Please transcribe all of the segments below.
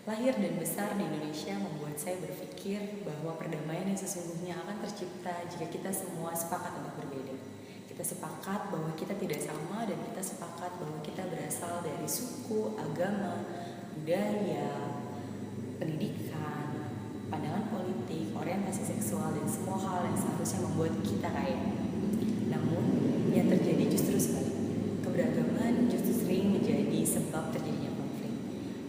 Lahir dan besar di Indonesia membuat saya berpikir bahwa perdamaian yang sesungguhnya akan tercipta jika kita semua sepakat untuk berbeda. Kita sepakat bahwa kita tidak sama dan kita sepakat bahwa kita berasal dari suku, agama, budaya, pendidikan, pandangan politik, orientasi seksual, dan semua hal yang seharusnya membuat kita kaya. Namun, yang terjadi justru sebaliknya. Keberagaman justru sering menjadi sebab terjadinya konflik.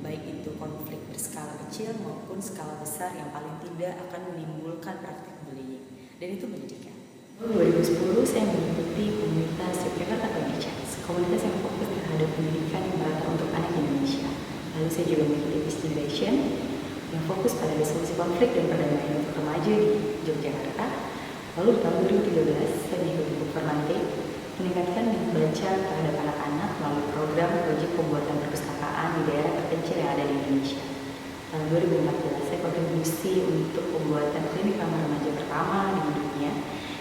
Baik itu konflik berskala kecil maupun skala besar yang paling tidak akan menimbulkan praktik bullying. Dan itu menyedihkan. 2010 saya mengikuti komunitas Yogyakarta Family Chance, komunitas yang fokus terhadap pendidikan yang merata untuk anak Indonesia. Lalu saya juga mengikuti Peace Generation yang fokus pada resolusi konflik dan perdamaian untuk remaja di Yogyakarta. Lalu di tahun 2013 saya mengikuti Book for Monday, meningkatkan membaca terhadap anak-anak melalui program proyek pembuatan perpustakaan di daerah terpencil yang ada di Indonesia. Tahun 2014 saya kontribusi untuk pembuatan klinik ramah remaja pertama di dunia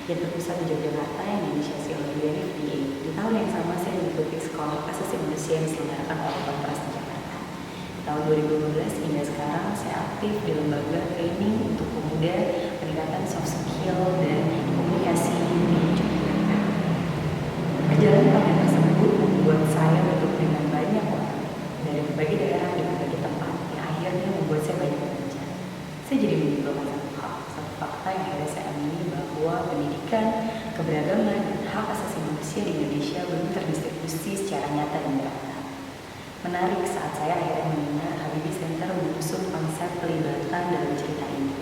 yang terpusat di Yogyakarta yang diinisiasi oleh UNFPA. Di tahun yang sama saya mengikuti sekolah asasi manusia yang diselenggarakan oleh Kontras di Jakarta. Tahun 2015 hingga sekarang saya aktif di lembaga training untuk pemuda peningkatan soft skill dan komunikasi di Yogyakarta. Perjalanan kalian tersebut membuat saya bertemu dengan banyak orang dari berbagai daerah dan berbagai tempat yang akhirnya membuat saya banyak belajar. Saya jadi menyimpulkan satu fakta yang akhirnya saya amini bahwa pendidikan, keberagaman, dan hak asasi manusia di Indonesia belum terdistribusi secara nyata dan merata. Menarik saat saya akhirnya mendengar Habibie Center mengusung konsep pelibatan dalam cerita ini.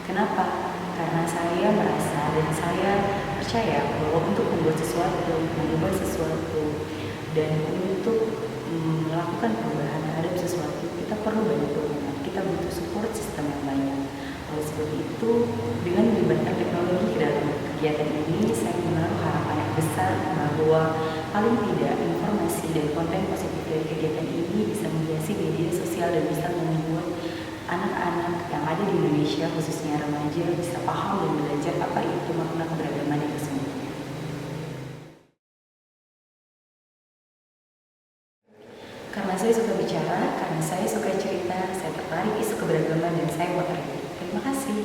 Kenapa? Karena saya merasa dan saya percaya bahwa untuk membuat sesuatu, mengubah sesuatu, dan untuk melakukan perubahan terhadap sesuatu, kita perlu banyak dukungan, kita butuh support system yang banyak. Oleh sebab itu, dengan melibatkan teknologi ke dalam kegiatan ini, saya menaruh harapan yang besar bahwa paling tidak informasi dan konten positif dari kegiatan ini bisa menghiasi media sosial dan bisa membuat anak-anak yang ada di Indonesia, khususnya remaja, bisa paham dan belajar apa itu makna keberagaman yang sesungguhnya. Karena saya suka bicara, karena saya suka cerita, saya tertarik isu keberagaman dan saya mau terlibat. Terima kasih.